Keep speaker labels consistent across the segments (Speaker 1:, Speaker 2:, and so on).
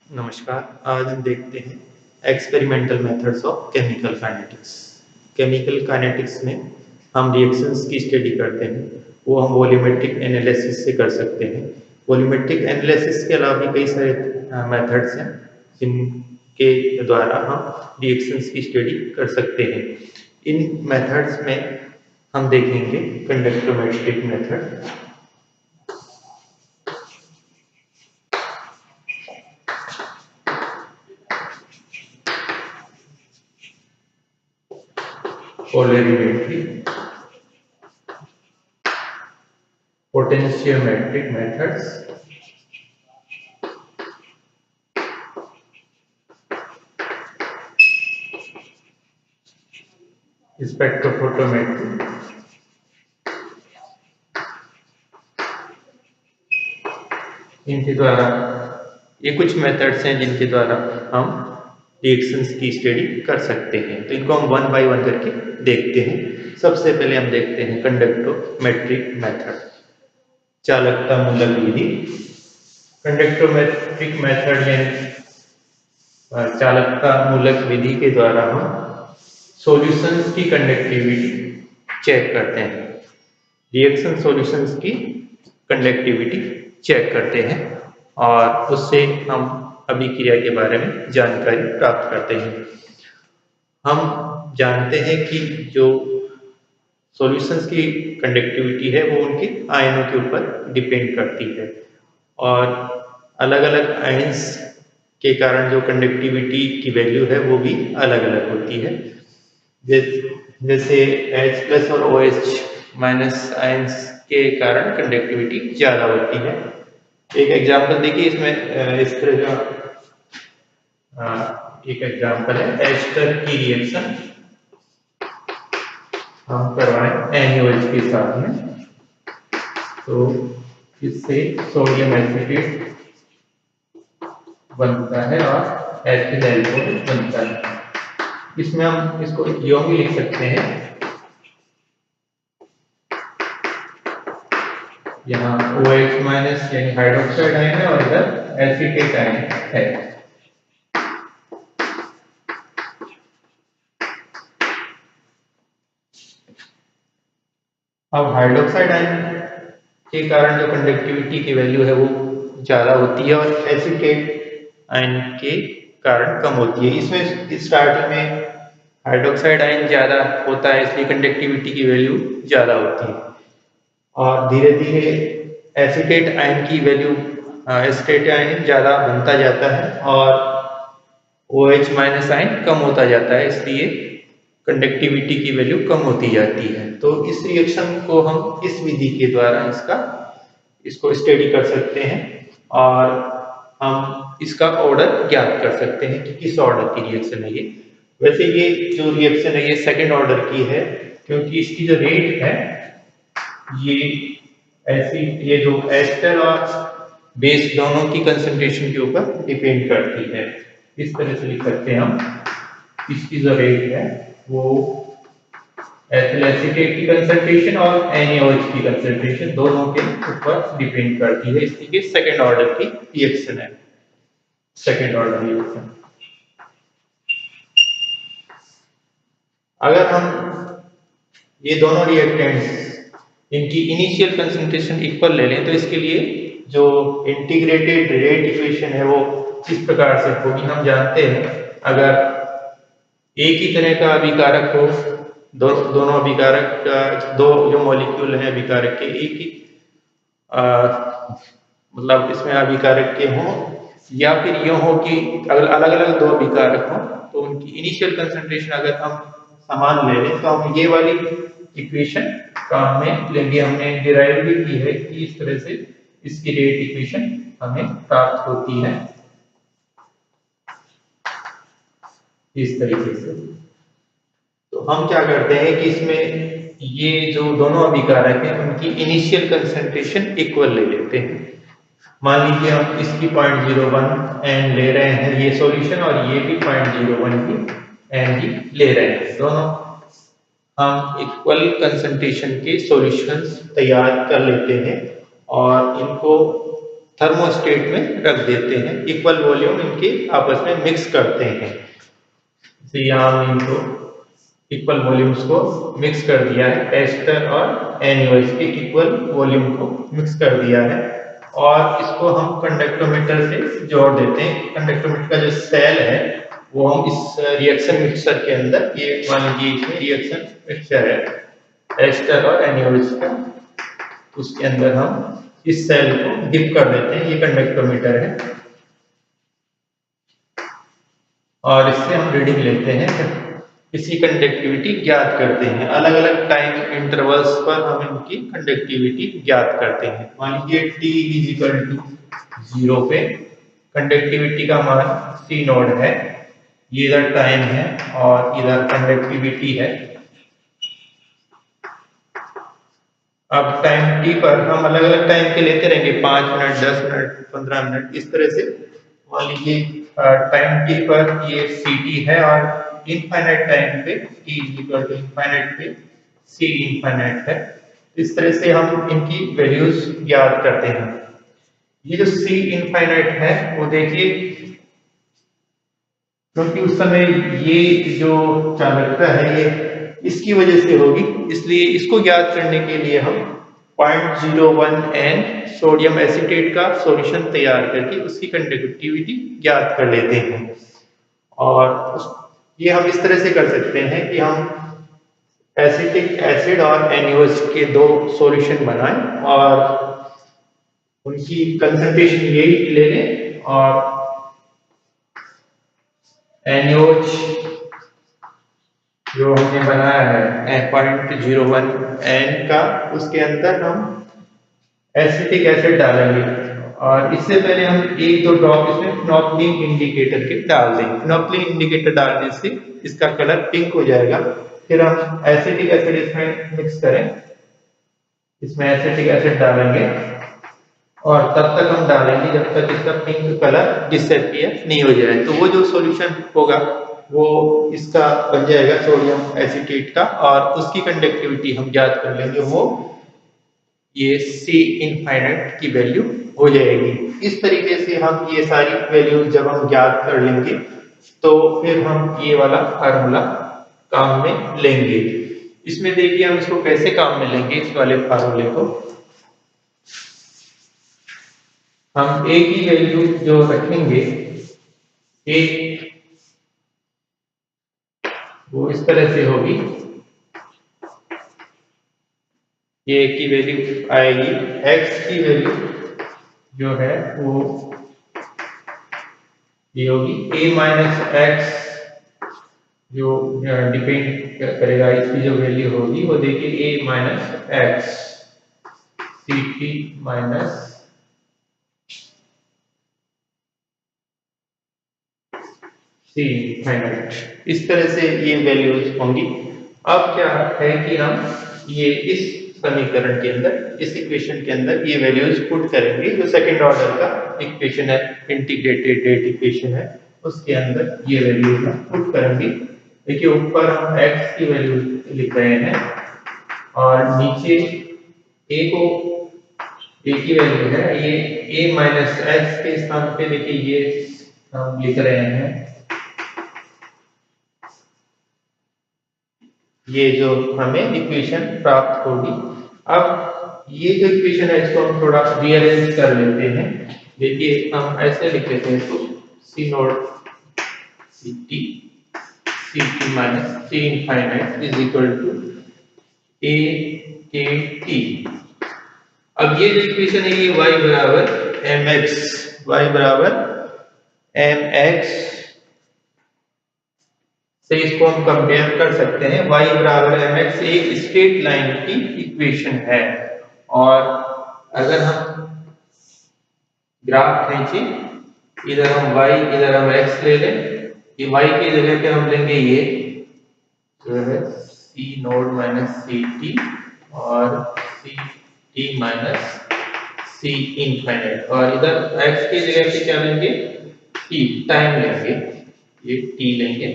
Speaker 1: नमस्कार। आज हम देखते हैं experimental methods of chemical kinetics. Chemical kinetics में हम रिएक्शंस की स्टडी करते हैं, वो हम वॉल्यूमेट्रिक एनालिसिस से कर सकते हैं। वॉल्यूमेट्रिक एनालिसिस के अलावा भी कई सारे मेथड्स हैं जिनके द्वारा हम रिएक्शंस की स्टडी कर सकते हैं। इन मेथड्स में हम देखेंगे conductometric method, polarimetry, potentiometric methods, spectrophotometry, इनके द्वारा ये कुछ मेथड्स हैं जिनके द्वारा हम रिएक्शंस की स्टडी कर सकते हैं। तो इनको हम वन बाय वन करके देखते हैं। सबसे पहले हम देखते हैं कंडक्टोमेट्रिक मेथड, चालकता मूलक विधि। कंडक्टोमेट्रिक मेथड यानी चालकता मूलक विधि के द्वारा हम सॉल्यूशंस की कंडक्टिविटी चेक करते हैं, रिएक्शन सॉल्यूशंस की कंडक्टिविटी चेक करते हैं और उससे हम अभिक्रिया के बारे में जानकारी प्राप्त करते हैं। हम जानते हैं कि जो सॉल्यूशंस की कंडक्टिविटी है वो उनके आयनों के ऊपर डिपेंड करती है और अलग अलग आयंस के कारण जो कंडक्टिविटी की वैल्यू है वो भी अलग अलग होती है। जैसे H+ और OH- आयंस के कारण कंडक्टिविटी ज़्यादा होती है। एक एग्जाम्पल देखिए, इसमें इस तरह का एक एग्जाम्पल है एस्टर की रिएक्शन हम करवाएं NaOH के साथ में, तो इससे सोडियम एसिटेट बनता है और एथिल एल्कोहल बनता है। इसमें हम इसको यूं भी लिख सकते हैं, यहाँ OH- यानी हाइड्रोक्साइड आयन है और इधर एसीटेट आयन है। अब हाइड्रोक्साइड आयन के कारण जो कंडक्टिविटी की वैल्यू है वो ज़्यादा होती है और एसीटेट आयन के कारण कम होती है। इसमें स्टार्टिंग में हाइड्रोक्साइड आयन ज़्यादा होता है इसलिए कंडक्टिविटी की वैल्यू ज़्यादा होती है और धीरे धीरे एसीटेट आयन की वैल्यू एसीटेट आयन ज़्यादा बनता जाता है और OH- आयन कम होता जाता है, इसलिए कंडक्टिविटी की वैल्यू कम होती जाती है। तो इस रिएक्शन को हम इस विधि के द्वारा इसको स्टडी कर सकते हैं और हम इसका ऑर्डर ज्ञात कर सकते हैं कि किस ऑर्डर की रिएक्शन है ये। वैसे ये जो रिएक्शन है ये सेकंड ऑर्डर की है, क्योंकि इसकी जो रेट है ये ऐसी, ये जो एस्टर और बेस दोनों की कंसंट्रेशन के ऊपर डिपेंड करती है। इस तरह से लिख सकते हैं हम, इसकी जो रेट है वो एथिल एसीटेट की कंसंट्रेशन और NaOH की कंसंट्रेशन दोनों के ऊपर डिपेंड करती है, इसलिए सेकंड ऑर्डर की रिएक्शन है। सेकंड ऑर्डर रिएक्शन, अगर हम ये दोनों रिएक्टेंट्स इनकी इनिशियल कंसंट्रेशन इक्वल ले लें तो इसके लिए जो इंटीग्रेटेड रेट इक्वेशन है वो किस प्रकार से होगी। हम जानते हैं अगर एक ही तरह का अभिकारक हो, दोनों अभिकारक दो जो मॉलिक्यूल हैं अभिकारक के एक ही मतलब इसमें अभिकारक के हों, या फिर यूं हो कि अगर अलग अलग दो अभिकारक हों तो उनकी इनिशियल कंसंट्रेशन अगर हम समान ले लें तो हम ये वाली इक्वेशन काम में लेंगे। हमने डिराइव भी की है कि इस तरह से इसकी रेट इक्वेशन हमें प्राप्त होती है इस तरीके से। तो हम क्या करते हैं कि इसमें ये जो दोनों अभिकारक हैं उनकी इनिशियल कंसंट्रेशन इक्वल ले लेते हैं। मान लीजिए हम इसकी 0.01 एन ले रहे हैं ये सॉल्यूशन और ये भी 0.01 की एन ही ले रहे हैं, दोनों हम इक्वल कंसंट्रेशन के सॉल्यूशंस तैयार कर लेते हैं और इनको थर्मोस्टेट में रख देते हैं, इक्वल वॉल्यूम इनके आपस में मिक्स करते हैं। तो यहाँ इनको इक्वल वॉल्यूम्स को मिक्स कर दिया है, एस्टर और एनयूएस के इक्वल वॉल्यूम को मिक्स कर दिया है और इसको हम कंडक्टोमीटर से जोड़ देते हैं। कंडक्टोमीटर का जो सेल है वो हम इस रिएक्शन मिक्सचर के अंदर, ये मान लीजिए इसमें रिएक्शन मिक्सचर है एस्टर और एनयूएस का, उसके अंदर हम इस सेल को डिप कर देते हैं, ये कंडक्टोमीटर है और इससे हम रीडिंग लेते हैं, इसकी कंडक्टिविटी ज्ञात करते हैं। अलग अलग टाइम इंटरवल्स पर हम इनकी कंडक्टिविटी ज्ञात करते हैं। मान लीजिए t इज इक्वल टू 0 पे कंडक्टिविटी का मान C नोड है, ये इधर टाइम है और इधर कंडक्टिविटी है। अब टाइम t पर हम अलग अलग टाइम के लेते रहेंगे, 5 मिनट, 10 मिनट, 15 मिनट, इस तरह से। मान लीजिए टाइम t पर ये ct है और इनफाइनाइट टाइम पे t इक्वल टू इनफाइनाइट पे c इनफाइनाइट है। इस तरह से हम इनकी वैल्यूज ज्ञात करते हैं। ये जो c इनफाइनाइट है वो देखिए, क्योंकि उस समय ये जो चालकता है ये इसकी वजह से होगी, इसलिए इसको ज्ञात करने के लिए हम 0.01 N सोडियम एसीटेट का सॉल्यूशन तैयार करके उसकी कंडक्टिविटी ज्ञात कर लेते हैं। और ये हम इस तरह से कर सकते हैं कि हम एसिटिक एसिड और NaOH के दो सॉल्यूशन बनाएं और उनकी कंसंट्रेशन यही ले लें और NaOH जो हमने बनाया है 0.01 N का, उसके अंदर हम एसिटिक एसिड डालेंगे और इससे पहले हम एक दो ड्रॉप इसमें फिनोल्फिन इंडिकेटर के डाल देंगे। फिनोल्फिन इंडिकेटर डालने से इसका कलर पिंक हो जाएगा। फिर हम एसिटिक एसिड इसमें मिक्स करें, इसमें एसिटिक एसिड डालेंगे और तब तक हम डालेंगे जब तक इसका पिंक कलर डिसअपियर नहीं हो जाए। तो वो जो सॉल्यूशन होगा वो इसका बन जाएगा सोडियम एसीटेट का और उसकी कंडक्टिविटी हम ज्ञात कर लेंगे, वो ये C इनफाइनाइट की वैल्यू हो जाएगी। इस तरीके से हम ये सारी वैल्यू जब हम ज्ञात कर लेंगे तो फिर हम ये वाला फार्मूला काम में लेंगे। इसमें देखिए हम इसको कैसे काम में लेंगे, इस वाले फार्मूले को हम A की वैल्यू जो रखेंगे, A वो इस तरह से होगी, A की वैल्यू आएगी, X की वैल्यू जो है वो ये होगी A माइनस एक्स, जो डिपेंड करेगा इसकी जो वैल्यू होगी वो देखिए A minus x Ct minus C infinite, इस तरह से ये वैल्यूज होंगी। अब क्या है कि हम ये इस समीकरण के अंदर, इस इक्वेशन के अंदर ये वैल्यूज पुट करेंगे, जो सेकंड ऑर्डर का इक्वेशन है, इंटीग्रेटेड रेट इक्वेशन है, उसके अंदर ये वैल्यूज हम पुट करेंगे। देखिए ऊपर हम x की वैल्यू लिख रहे हैं और नीचे a को, a की वैल्यू है ये a माइनस एक्स के स्थान पे देखिए ये हम लिख रहे हैं, ये जो हमें इक्वेशन प्राप्त होगी। अब ये जो इक्वेशन है इसको हम थोड़ा रीअरेंज कर लेते हैं। देखिए हम ऐसे लिख लेते हैं, तो C naught Ct minus C infinite is equal to A K T। अब ये जो इक्वेशन है ये y बराबर mx, y बराबर mx से इसको हम कंपेयर कर सकते हैं। y बराबर mx एक स्ट्रेट लाइन की इक्वेशन है और अगर हम ग्राफ खींचे, इधर हम y इधर हम x ले लें, ये y की जगह पे हम लेंगे ये जो है C नोड माइनस Ct और Ct माइनस C इनफाइनाइट, और इधर x की जगह पे क्या लेंगे, t टाइम लेंगे, ये t लेंगे।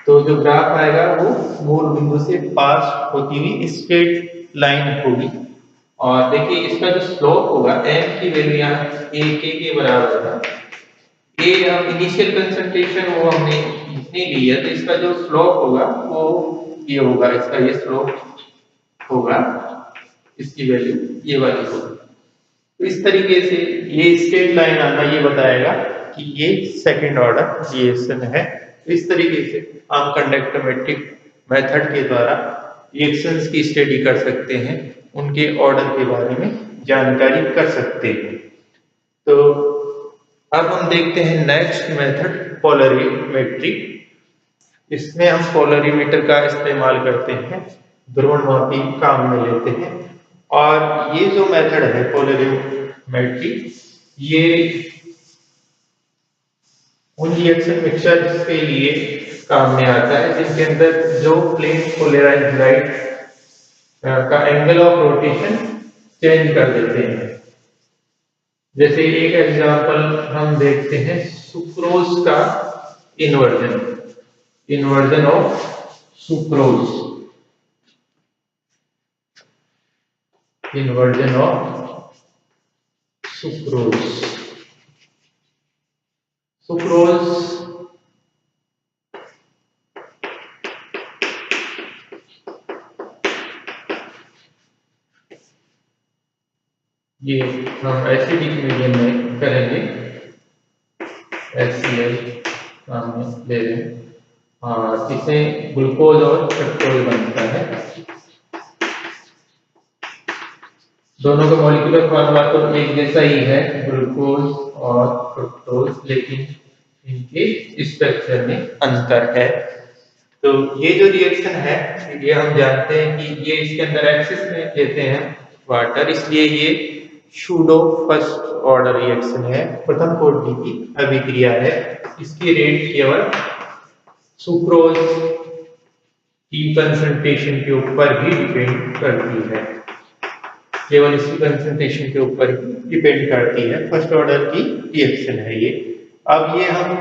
Speaker 1: तो जो ग्राफ आएगा वो मूल बिंदु से पास होती हुई स्ट्रेट लाइन होगी और देखिए इसका जो स्लोप होगा एम की वैल्यू यहाँ ए के बराबर है। ए इनिशियल कंसंट्रेशन वो हमने इतनी ली है, तो इसका जो स्लोप होगा वो ये होगा, इसका ये स्लोप होगा, इसकी वैल्यू ये वाली होगी। तो इस तरीके से ये स्ट्रेट लाइन आना ये बताएगा कि ये सेकंड ऑर्डर रिएक्शन है। तो इस तरीके से हम कंडक्टोमेट्रिक मेथड के द्वारा रिएक्शंस की स्टडी कर सकते हैं, उनके ऑर्डर के बारे में जानकारी कर सकते हैं। तो अब हम देखते हैं नेक्स्ट मेथड पोलरिमेट्री। इसमें हम पोलरीमीटर का इस्तेमाल करते हैं, ध्रुवणमापी काम में लेते हैं। और ये जो मेथड है पोलरीमेट्री, ये उन रिएक्शन मिक्सचर्स के लिए काम में आता है जिनके अंदर जो प्लेन पोलराइज्ड लाइट का एंगल ऑफ रोटेशन चेंज कर देते हैं। जैसे एक एग्जांपल हम देखते हैं सुक्रोज का inversion of sucrose, inversion of sucrose. Sucrose ये हम एसिडिक मीडियम में करेंगे, HCl सामने ले रहे हैं और इसमें ग्लूकोज और फ्रक्टोज बनता है। दोनों का मॉलिक्यूलर फार्मूला तो एक जैसा ही है, ग्लूकोज और फ्रक्टोज, लेकिन इनके स्ट्रक्चर में अंतर है। तो ये जो रिएक्शन है ये हम जानते हैं कि ये इसके अंदर एक्सिस में लेते हैं वाटर, इसलिए ये सूडो फर्स्ट ऑर्डर रिएक्शन है, प्रथम कोटि की अभिक्रिया है। इसकी रेट केवल सुक्रोज की कंसंट्रेशन के ऊपर ही डिपेंड करती है, केवल इसकी कंसंट्रेशन के ऊपर ही डिपेंड करती है। फर्स्ट ऑर्डर की रिएक्शन है ये। अब ये हम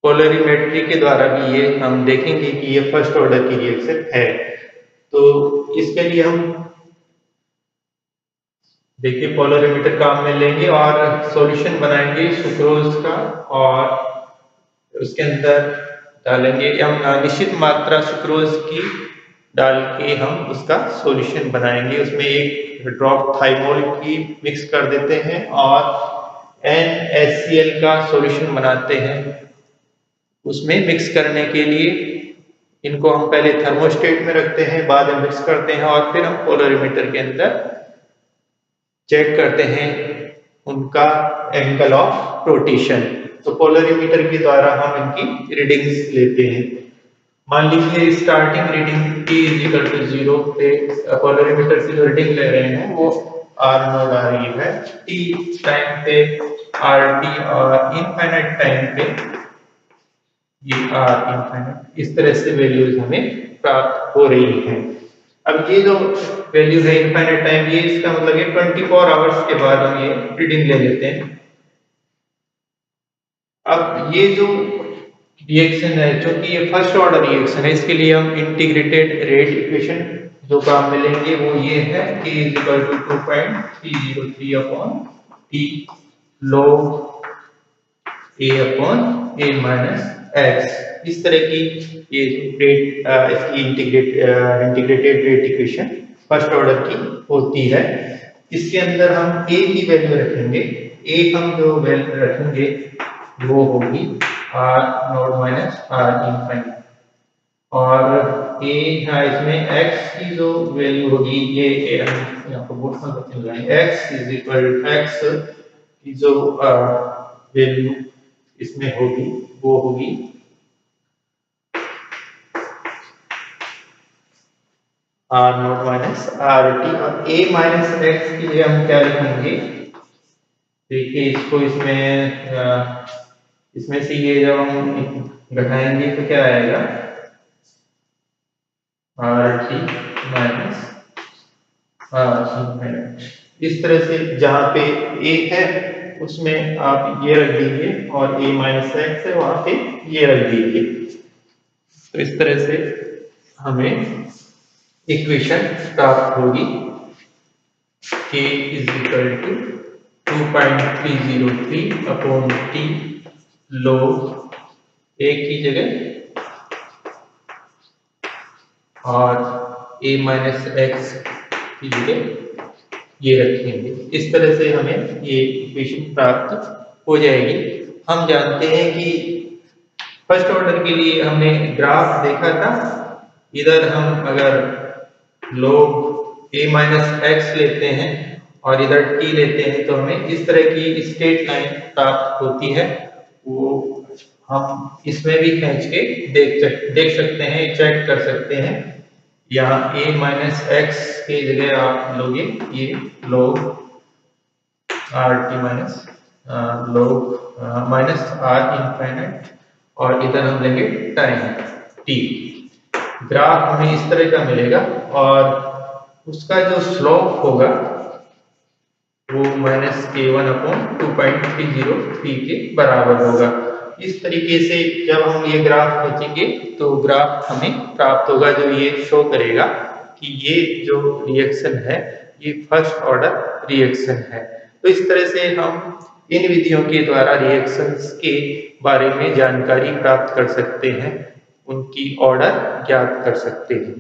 Speaker 1: पोलरीमेट्री के द्वारा भी ये हम देखेंगे कि ये फर्स्ट ऑर्डर की रिएक्शन है। तो इसके लिए हम देखिए पोलरीमीटर काम में लेंगे और सॉल्यूशन बनाएंगे सुक्रोज का, और उसके अंदर डालेंगे हम निश्चित मात्रा सुक्रोज की डाल के हम उसका सॉल्यूशन बनाएंगे। उसमें एक ड्रॉप थाइमोल की मिक्स कर देते हैं और NaCl का सॉल्यूशन बनाते हैं। उसमें मिक्स करने के लिए इनको हम पहले थर्मोस्टेट में रखते हैं, बाद में मिक्स करते हैं और फिर हम पोलरीमीटर के अंदर चेक करते हैं उनका एंगल ऑफ रोटेशन। तो पोलरीमीटर के द्वारा हम इनकी रीडिंग्स लेते हैं। मान लीजिए स्टार्टिंग रीडिंग t = 0 पे पोलरीमीटर से जो रीडिंग ले रहे हैं वो R0 आ रही है, t टाइम पे RT और इनफाइनाइट टाइम पे ये R इनफाइनाइट, इस तरह से वैल्यूज हमें प्राप्त हो रही हैं। अब ये जो वैल्यू है इनफाइनाइट टाइम, ये इसका मतलब है 24 आवर्स के बाद हम ये रीडिंग ले लेते हैं। अब ये जो रिएक्शन है, क्योंकि ये फर्स्ट ऑर्डर रिएक्शन है, इसके लिए हम इंटीग्रेटेड रेट इक्वेशन जो काम में लेंगे वो ये है k = 2.303 upon t log a/a-x। इस तरह की ये रेट इसकी integrated rate equation first order की होती है। इसके अंदर हम a की वैल्यू रखेंगे, a हम जो वैल्यू रखेंगे वो होगी R0 - R इनफाइनाइट, और a हाँ इसमें x की जो वैल्यू होगी ये यहाँ पर बोलना रखेंगे, x की जो वैल्यू इसमें होगी वो होगी R0 - RT, और a - x के लिए हम क्या लिखेंगे? देखिए इसको इसमें से ये जब हम घटाएंगे तो क्या आएगा, RT - RT। इस तरह से जहां पे a है उसमें आप ये रख दीजिए और a - x है वहां पे ये रख दीजिए। तो इस तरह से हमें इक्वेशन प्राप्त होगी k is equal to 2.303 upon t log a की जगह और a माइनस एक्स की जगह ये रखेंगे। इस तरह से हमें ये इक्वेशन प्राप्त हो जाएगी। हम जानते हैं कि फर्स्ट ऑर्डर के लिए हमने ग्राफ देखा था, इधर हम अगर log a माइनस एक्स लेते हैं और इधर t लेते हैं तो हमें इस तरह की स्ट्रेट लाइन प्राप्त होती है। वो हम इसमें भी खींच के देख सकते हैं, चेक कर सकते हैं। यहाँ a माइनस एक्स की जगह आप लोगे ये log r t minus log minus r infinite और इधर हम लेंगे टाइम t। ग्राफ हमें इस तरह का मिलेगा और उसका जो स्लोप होगा वो माइनस k1 अपॉन 2.303 के बराबर होगा। इस तरीके से जब हम ये ग्राफ खींचेंगे तो ग्राफ हमें प्राप्त होगा जो ये शो करेगा कि ये जो रिएक्शन है ये फर्स्ट ऑर्डर रिएक्शन है। तो इस तरह से हम इन विधियों के द्वारा रिएक्शंस के बारे में जानकारी प्राप्त कर सकते हैं, उनकी ऑर्डर ज्ञात कर सकते हैं।